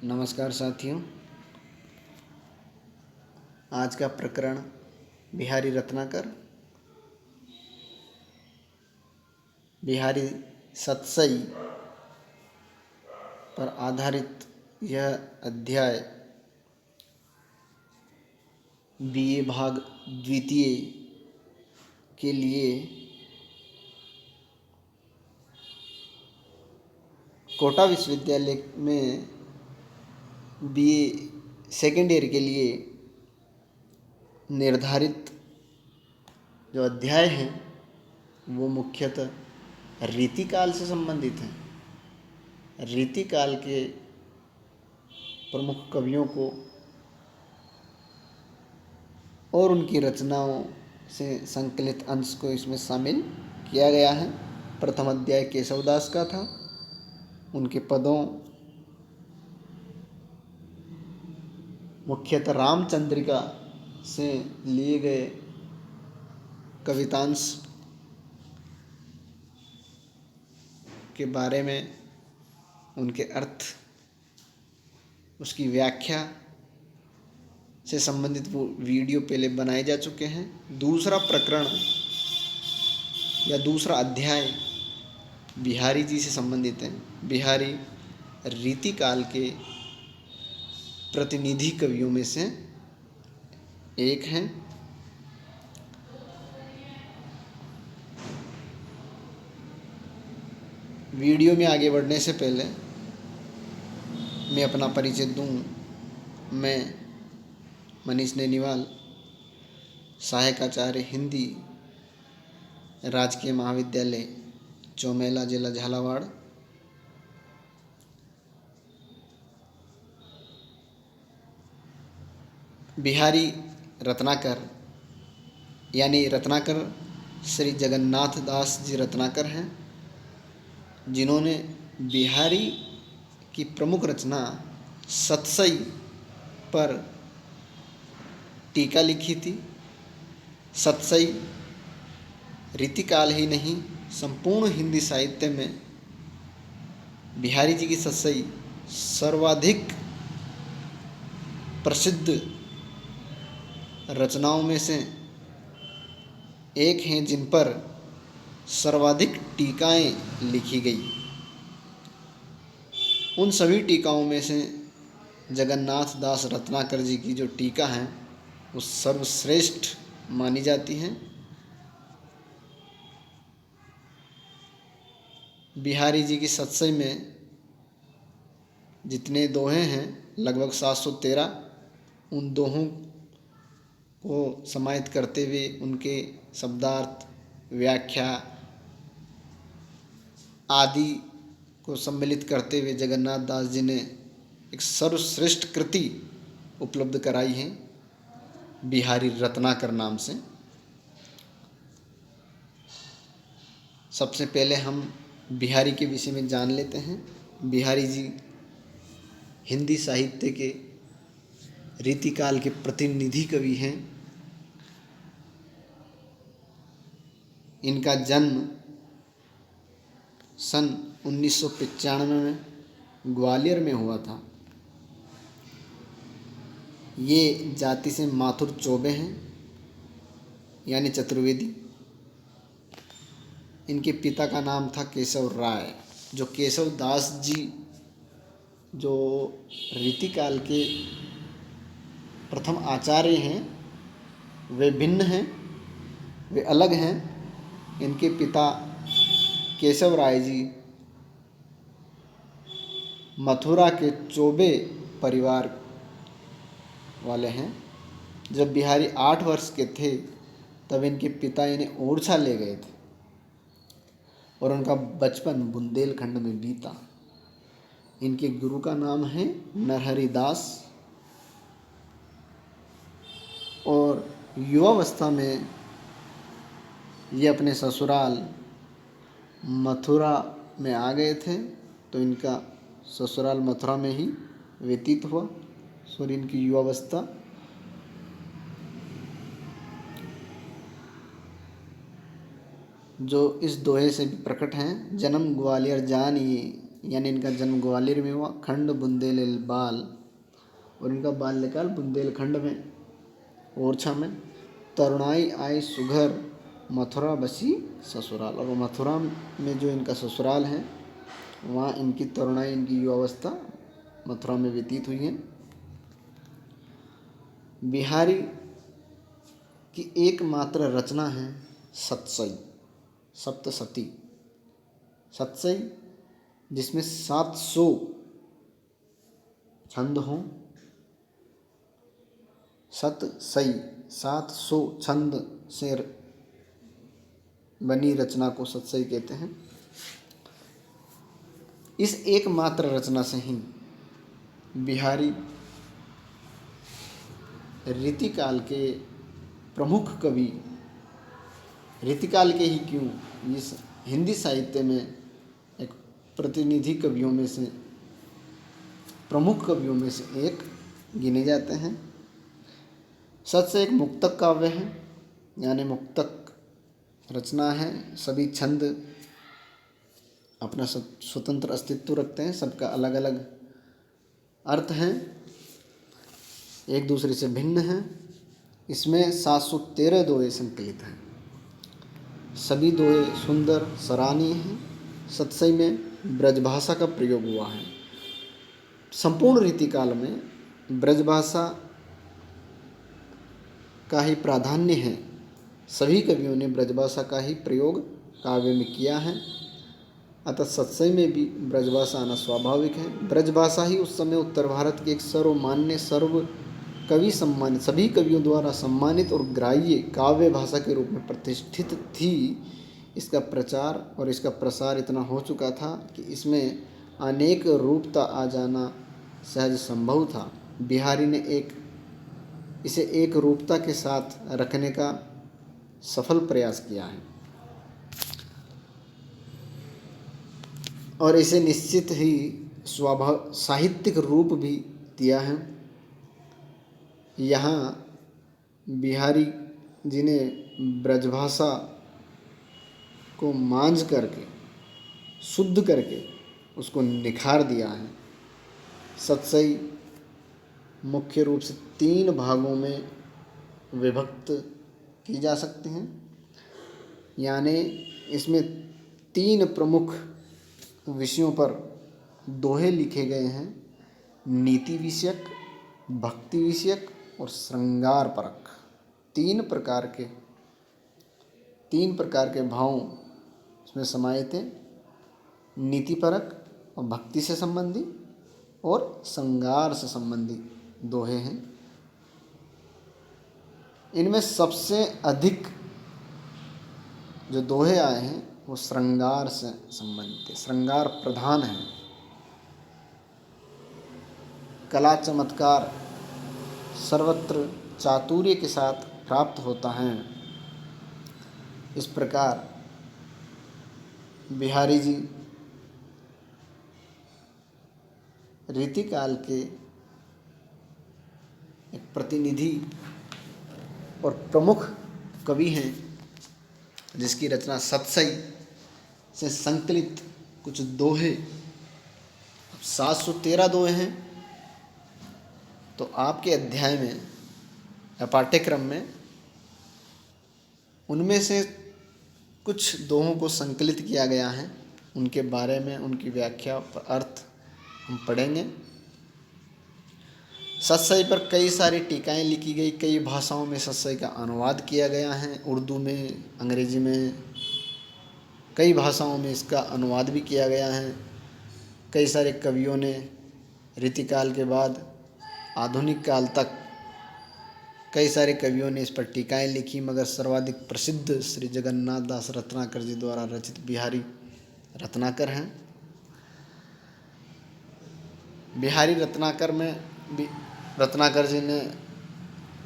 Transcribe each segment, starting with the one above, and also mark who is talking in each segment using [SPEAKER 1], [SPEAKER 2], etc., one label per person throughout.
[SPEAKER 1] नमस्कार साथियों। आज का प्रकरण बिहारी रत्नाकर बिहारी सतसई पर आधारित यह अध्याय बीए भाग द्वितीय के लिए कोटा विश्वविद्यालय में बीए सेकेंड ईयर के लिए निर्धारित जो अध्याय हैं वो मुख्यतः रीतिकाल से संबंधित हैं। रीतिकाल के प्रमुख कवियों को और उनकी रचनाओं से संकलित अंश को इसमें शामिल किया गया है। प्रथम अध्याय केशवदास का था। उनके पदों मुख्यतः रामचंद्रिका से लिए गए कवितांश के बारे में, उनके अर्थ, उसकी व्याख्या से संबंधित वो वीडियो पहले बनाए जा चुके हैं। दूसरा प्रकरण या दूसरा अध्याय बिहारी जी से संबंधित है। बिहारी रीतिकाल के प्रतिनिधि कवियों में से एक हैं। वीडियो में आगे बढ़ने से पहले मैं अपना परिचय दूं। मैं मनीष नेनीवाल, सहायक आचार्य हिंदी, राजकीय महाविद्यालय चौमेला, जिला झालावाड़। बिहारी रत्नाकर यानी रत्नाकर श्री जगन्नाथ दास जी रत्नाकर हैं, जिन्होंने बिहारी की प्रमुख रचना सतसई पर टीका लिखी थी। सतसई रीतिकाल ही नहीं, संपूर्ण हिंदी साहित्य में बिहारी जी की सतसई सर्वाधिक प्रसिद्ध रचनाओं में से एक हैं, जिन पर सर्वाधिक टीकाएं लिखी गई। उन सभी टीकाओं में से जगन्नाथ दास रत्नाकर जी की जो टीका है वो सर्वश्रेष्ठ मानी जाती हैं। बिहारी जी की सतसई में जितने दोहे हैं लगभग 713, उन दोहों को समाहित करते हुए उनके शब्दार्थ, व्याख्या आदि को सम्मिलित करते हुए जगन्नाथ दास जी ने एक सर्वश्रेष्ठ कृति उपलब्ध कराई है बिहारी रत्नाकर नाम से। सबसे पहले हम बिहारी के विषय में जान लेते हैं। बिहारी जी हिंदी साहित्य के रीतिकाल के प्रतिनिधि कवि हैं। इनका जन्म सन 1995 में ग्वालियर में हुआ था। ये जाति से माथुर चौबे हैं यानी चतुर्वेदी। इनके पिता का नाम था केशव राय। जो केशव दास जी जो रीतिकाल के प्रथम आचार्य हैं वे भिन्न हैं, वे अलग हैं। इनके पिता केशव राय जी मथुरा के चौबे परिवार वाले हैं। जब बिहारी 8 वर्ष के थे तब इनके पिता इन्हें ओरछा ले गए थे और उनका बचपन बुंदेलखंड में बीता। इनके गुरु का नाम है नरहरि दास और युवावस्था में ये अपने ससुराल मथुरा में आ गए थे, तो इनका ससुराल मथुरा में ही व्यतीत हुआ और इनकी युवावस्था जो इस दोहे से भी प्रकट हैं। जन्म ग्वालियर जानिए यानी इनका जन्म ग्वालियर में हुआ। खंड बुंदेल बाल, और इनका बाल्यकाल बुंदेलखंड में, ओरछा में। तरुणाई आई सुघर, मथुरा बसी ससुराल, और मथुरा में जो इनका ससुराल है वहाँ इनकी तरुणाई, इनकी युवावस्था मथुरा में व्यतीत हुई है। बिहारी की एकमात्र रचना है सतसई, सप्तसती, सतसई, जिसमें 700 छंद हों। सतसई 700 छंद से बनी रचना को सतसई कहते हैं। इस एकमात्र रचना से ही बिहारी रीतिकाल के प्रमुख कवि, रीतिकाल के ही क्यों, इस हिंदी साहित्य में एक प्रतिनिधि कवियों में से, प्रमुख कवियों में से एक गिने जाते हैं। सतसई एक मुक्तक काव्य है, यानी मुक्तक रचना है। सभी छंद अपना स्वतंत्र अस्तित्व रखते हैं, सबका अलग अलग अर्थ हैं, एक दूसरे से भिन्न हैं। इसमें 713 दोहे संकलित हैं, सभी दोहे सुंदर सराहनीय हैं। सतसई में ब्रजभाषा का प्रयोग हुआ है। संपूर्ण रीतिकाल में ब्रजभाषा का ही प्राधान्य है। सभी कवियों ने ब्रजभाषा का ही प्रयोग काव्य में किया है, अतः सतसई में भी ब्रजभाषा आना स्वाभाविक है। ब्रजभाषा ही उस समय उत्तर भारत की एक सर्वमान्य, सर्व कवि सम्मानित, सभी कवियों द्वारा सम्मानित और ग्राह्य काव्य भाषा के रूप में प्रतिष्ठित थी। इसका प्रचार और इसका प्रसार इतना हो चुका था कि इसमें अनेक रूपता आ जाना सहज संभव था। बिहारी ने इसे एक रूपता के साथ रखने का सफल प्रयास किया है, और इसे निश्चित ही साहित्यिक रूप भी दिया है। यहाँ बिहारी जी ने ब्रजभाषा को मांझ करके, शुद्ध करके उसको निखार दिया है। सतसई मुख्य रूप से 3 भागों में विभक्त की जा सकते हैं, यानी इसमें 3 प्रमुख विषयों पर दोहे लिखे गए हैं: नीति विषयक, भक्ति विषयक और श्रृंगार परक। 3 प्रकार के भाव इसमें समाहित हैं, नीति परक और भक्ति से संबंधी और श्रृंगार से संबंधी दोहे हैं। इनमें सबसे अधिक जो दोहे आए हैं वो श्रृंगार से संबंधित है, श्रृंगार प्रधान है। कला चमत्कार सर्वत्र चातुर्य के साथ प्राप्त होता है। इस प्रकार बिहारी जी रीतिकाल के एक प्रतिनिधि और प्रमुख कवि हैं, जिसकी रचना सतसई से संकलित कुछ दोहे, 713 दोहे हैं। तो आपके अध्याय में या पाठ्यक्रम में उनमें से कुछ दोहों को संकलित किया गया है, उनके बारे में, उनकी व्याख्या और अर्थ हम पढ़ेंगे। सतसई पर कई सारी टीकाएं लिखी गई, कई भाषाओं में सतसई का अनुवाद किया गया है, उर्दू में, अंग्रेजी में, कई भाषाओं में इसका अनुवाद भी किया गया है। कई सारे कवियों ने रीतिकाल के बाद आधुनिक काल तक कई सारे कवियों ने इस पर टीकाएं लिखी, मगर सर्वाधिक प्रसिद्ध श्री जगन्नाथ दास रत्नाकर जी द्वारा रचित बिहारी रत्नाकर हैं। बिहारी रत्नाकर जी ने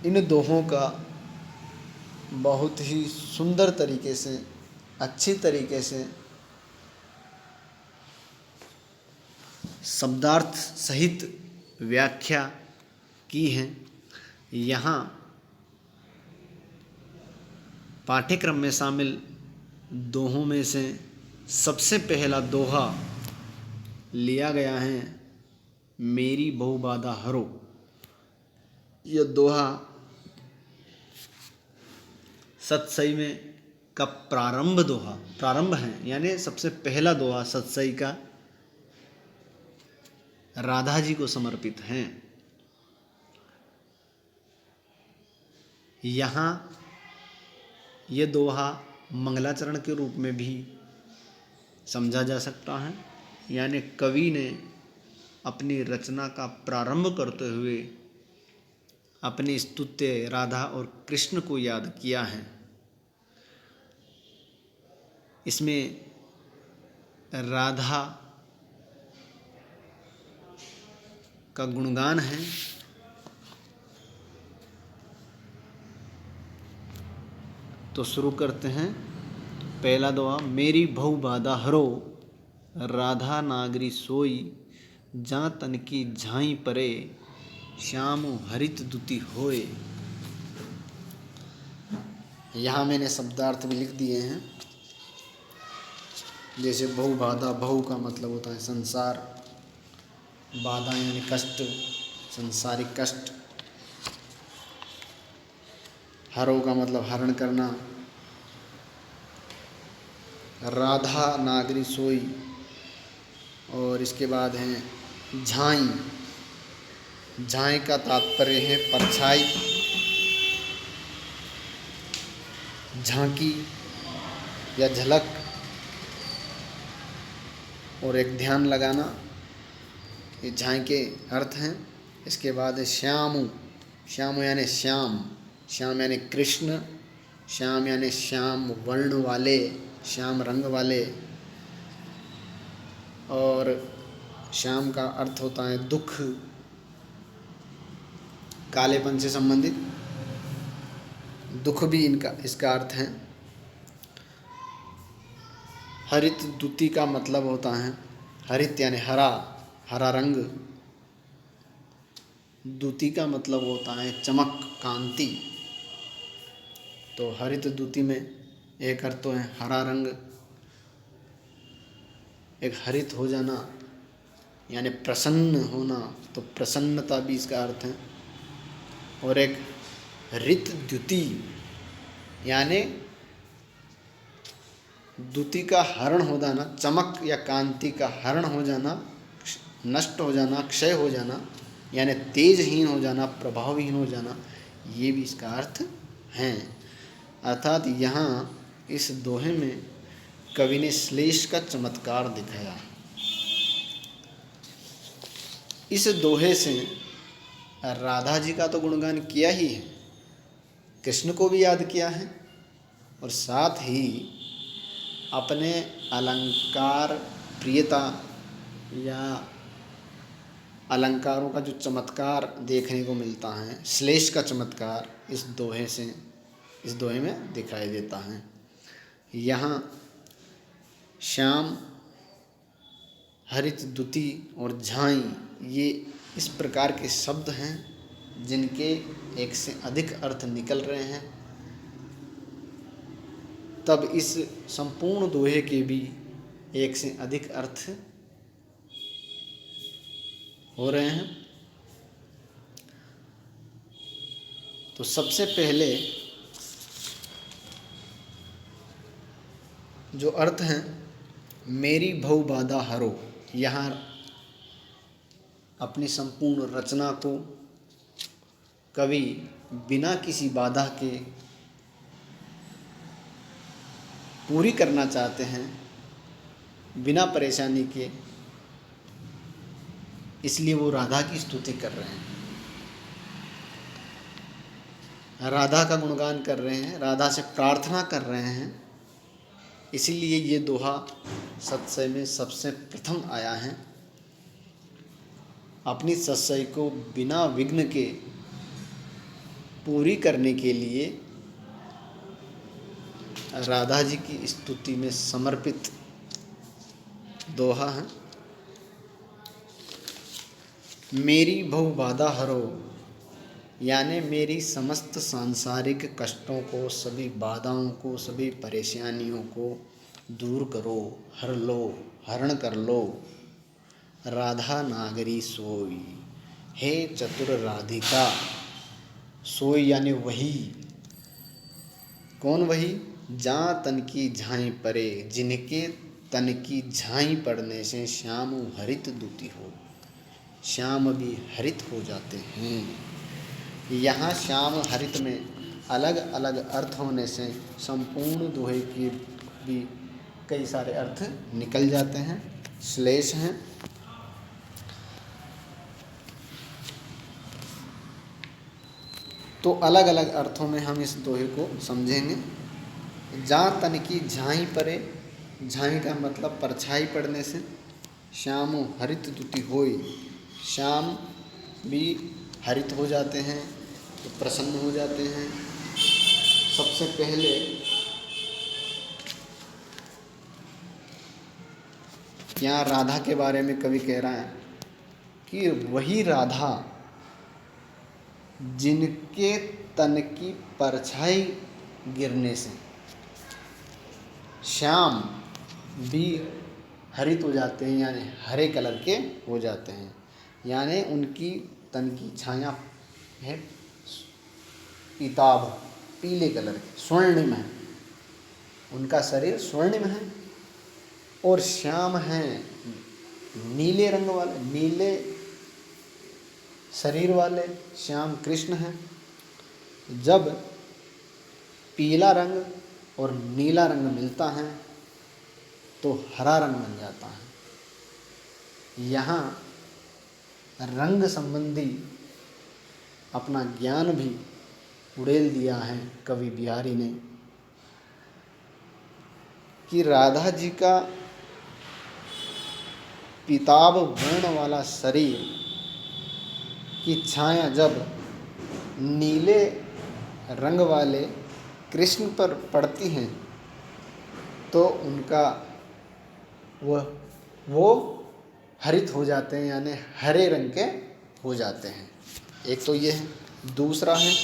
[SPEAKER 1] इन दोहों का बहुत ही सुंदर तरीके से, अच्छी तरीके से, शब्दार्थ सहित व्याख्या की है। यहाँ पाठ्यक्रम में शामिल दोहों में से सबसे पहला दोहा लिया गया है मेरी बहु बाधा हरो। यह दोहा सतसई में का प्रारंभ है, यानी सबसे पहला दोहा सतसई का राधा जी को समर्पित है। यहाँ ये दोहा मंगलाचरण के रूप में भी समझा जा सकता है, यानी कवि ने अपनी रचना का प्रारंभ करते हुए अपनी स्तुत्य राधा और कृष्ण को याद किया है। इसमें राधा का गुणगान है। तो शुरू करते हैं। पहला दोहा, मेरी बहु बाधा हरो, राधा नागरी सोई, जा तन की झाई परे, श्याम हरित दुति होए। यहाँ मैंने शब्दार्थ भी लिख दिए हैं। जैसे बहु बाधा, बहु का मतलब होता है संसार, बाधा यानी कष्ट, संसारिक कष्ट, हरो का मतलब हरण करना, राधा नागरी सोई, और इसके बाद है झाई। झाई का तात्पर्य है परछाई, झांकी या झलक, और एक ध्यान लगाना, ये झाई के अर्थ हैं। इसके बाद है श्यामु। श्यामु यानी श्याम, श्याम यानी कृष्ण, श्याम यानी श्याम वर्ण वाले, श्याम रंग वाले। और श्याम का अर्थ होता है दुख, कालेपन से संबंधित दुख भी इसका अर्थ है। हरित द्युति का मतलब होता है, हरित यानी हरा, हरा रंग। द्युति का मतलब होता है चमक, कांति। तो हरित द्युति में एक अर्थ तो है हरा रंग, एक हरित हो जाना यानी प्रसन्न होना, तो प्रसन्नता भी इसका अर्थ है। और एक रित द्युति यानी द्युति का हरण हो जाना, चमक या कांति का हरण हो जाना, नष्ट हो जाना, क्षय हो जाना, यानी तेजहीन हो जाना, प्रभावहीन हो जाना, ये भी इसका अर्थ है। अर्थात यहाँ इस दोहे में कवि ने श्लेष का चमत्कार दिखाया। इस दोहे से राधा जी का तो गुणगान किया ही है, कृष्ण को भी याद किया है, और साथ ही अपने अलंकार प्रियता या अलंकारों का जो चमत्कार देखने को मिलता है, श्लेष का चमत्कार इस दोहे में दिखाई देता है। यहाँ श्याम, हरित द्युति और झाई, ये इस प्रकार के शब्द हैं जिनके एक से अधिक अर्थ निकल रहे हैं। तब इस संपूर्ण दोहे के भी एक से अधिक अर्थ हो रहे हैं। तो सबसे पहले जो अर्थ हैं, मेरी भव बाधा हरो, यहाँ अपनी संपूर्ण रचना को कवि बिना किसी बाधा के पूरी करना चाहते हैं, बिना परेशानी के, इसलिए वो राधा की स्तुति कर रहे हैं, राधा का गुणगान कर रहे हैं, राधा से प्रार्थना कर रहे हैं। इसीलिए ये दोहा सतसई में सबसे प्रथम आया है। अपनी सतसई को बिना विघ्न के पूरी करने के लिए राधा जी की स्तुति में समर्पित दोहा है। मेरी भव बाधा हरो, यानी मेरी समस्त सांसारिक कष्टों को, सभी बाधाओं को, सभी परेशानियों को दूर करो, हर लो, हरण कर लो। राधा नागरी सोई, हे चतुर राधिका। सोई यानी वही। कौन वही? जहाँ तन की झाई परे, जिनके तन की झाई पड़ने से श्याम हरित दुति हो, श्याम भी हरित हो जाते हैं। यहाँ श्याम हरित में अलग अलग अर्थ होने से संपूर्ण दोहे की भी कई सारे अर्थ निकल जाते हैं, श्लेष हैं। तो अलग अलग अर्थों में हम इस दोहे को समझेंगे। जहाँ तन की झाई परे, झाई का मतलब परछाई पड़ने से, श्याम हरित दुति होई, श्याम भी हरित हो जाते हैं, तो प्रसन्न हो जाते हैं। सबसे पहले यहाँ राधा के बारे में कवि कह रहा है कि वही राधा जिनके तन की परछाई गिरने से श्याम भी हरित हो जाते हैं, यानी हरे कलर के हो जाते हैं। यानी उनकी तन की छाया है पीताभ, पीले कलर की, स्वर्णिम है, उनका शरीर स्वर्णिम है। और श्याम हैं नीले रंग वाले, नीले शरीर वाले श्याम कृष्ण हैं। जब पीला रंग और नीला रंग मिलता है तो हरा रंग बन जाता है। यहाँ रंग संबंधी अपना ज्ञान भी उड़ेल दिया है कवि बिहारी ने कि राधा जी का पीताभ वर्ण वाला शरीर की छाया जब नीले रंग वाले कृष्ण पर पड़ती हैं तो उनका वो हरित हो जाते हैं, यानी हरे रंग के हो जाते हैं। एक तो ये है। दूसरा है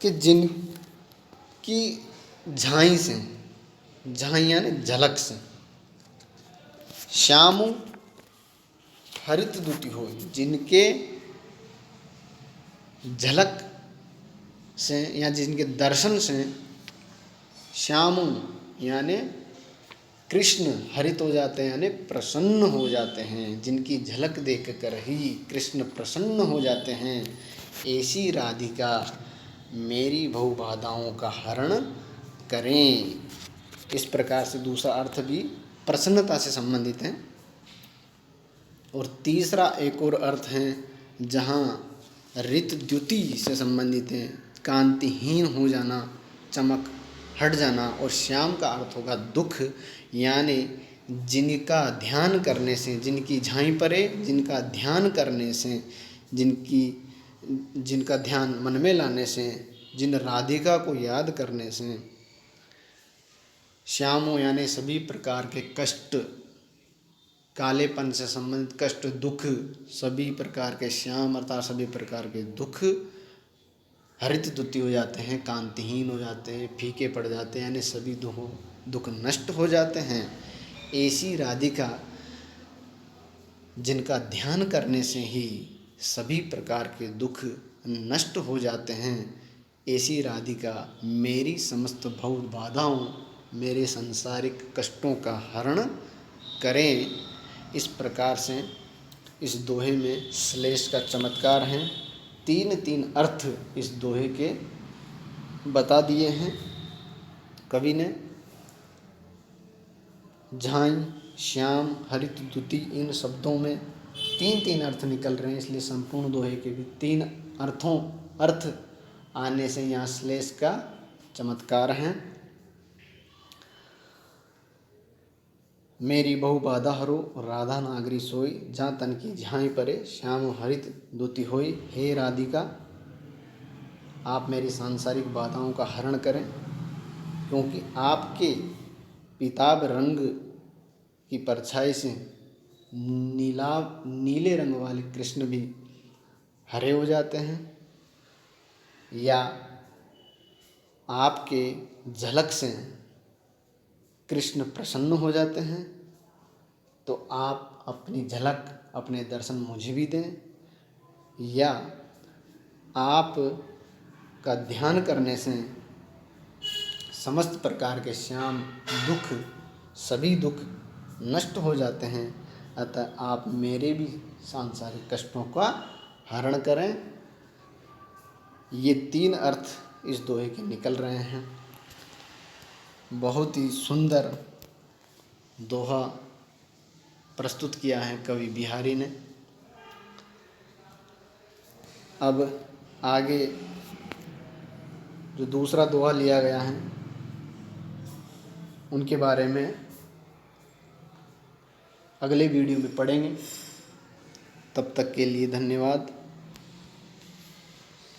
[SPEAKER 1] कि जिनकी झाई से, झाई यानी झलक से, श्याम हरित दुति हो, जिनके झलक से या जिनके दर्शन से श्याम यानी कृष्ण हरित हो जाते हैं, यानी प्रसन्न हो जाते हैं। जिनकी झलक देख कर ही कृष्ण प्रसन्न हो जाते हैं। ऐसी राधिका मेरी बहु बाधाओं का हरण करें। इस प्रकार से दूसरा अर्थ भी प्रसन्नता से संबंधित है। और तीसरा एक और अर्थ है जहाँ रित द्युति से संबंधित है, कांतिहीन हो जाना, चमक हट जाना। और श्याम का अर्थ होगा दुख, यानी जिनका ध्यान करने से, जिनकी झाई परे, जिनका ध्यान करने से, जिनका ध्यान मन में लाने से, जिन राधिका को याद करने से श्यामो यानी सभी प्रकार के कष्ट, कालेपन से संबंधित कष्ट, दुख, सभी प्रकार के श्याम अर्थात सभी प्रकार के दुख हरित दुति हो जाते हैं, कांतिहीन हो जाते हैं, फीके पड़ जाते हैं, यानी सभी दुख नष्ट हो जाते हैं। ऐसी राधिका जिनका ध्यान करने से ही सभी प्रकार के दुख नष्ट हो जाते हैं, ऐसी राधिका मेरी समस्त भव बाधाओं, मेरे सांसारिक कष्टों का हरण करें। इस प्रकार से इस दोहे में श्लेष का चमत्कार है। तीन तीन अर्थ इस दोहे के बता दिए हैं कवि ने। झाई, श्याम, हरित द्युति, इन शब्दों में तीन तीन अर्थ निकल रहे हैं, इसलिए संपूर्ण दोहे के भी तीन अर्थ आने से यहाँ श्लेष का चमत्कार है। मेरी बहु बाधा हरो, राधा नागरी सोई, जहाँ तन की झाई परे, श्याम हरित दुति होई। हे राधिका, आप मेरी सांसारिक बाधाओं का हरण करें, क्योंकि आपके पीताभ रंग की परछाई से नीले रंग वाले कृष्ण भी हरे हो जाते हैं, या आपके झलक से कृष्ण प्रसन्न हो जाते हैं। तो आप अपनी झलक, अपने दर्शन मुझे भी दें, या आप का ध्यान करने से समस्त प्रकार के श्याम दुख, सभी दुख नष्ट हो जाते हैं। अतः आप मेरे भी सांसारिक कष्टों का हरण करें। ये 3 अर्थ इस दोहे के निकल रहे हैं। बहुत ही सुंदर दोहा प्रस्तुत किया है कवि बिहारी ने। अब आगे जो दूसरा दोहा लिया गया है उनके बारे में अगले वीडियो में पढ़ेंगे। तब तक के लिए धन्यवाद।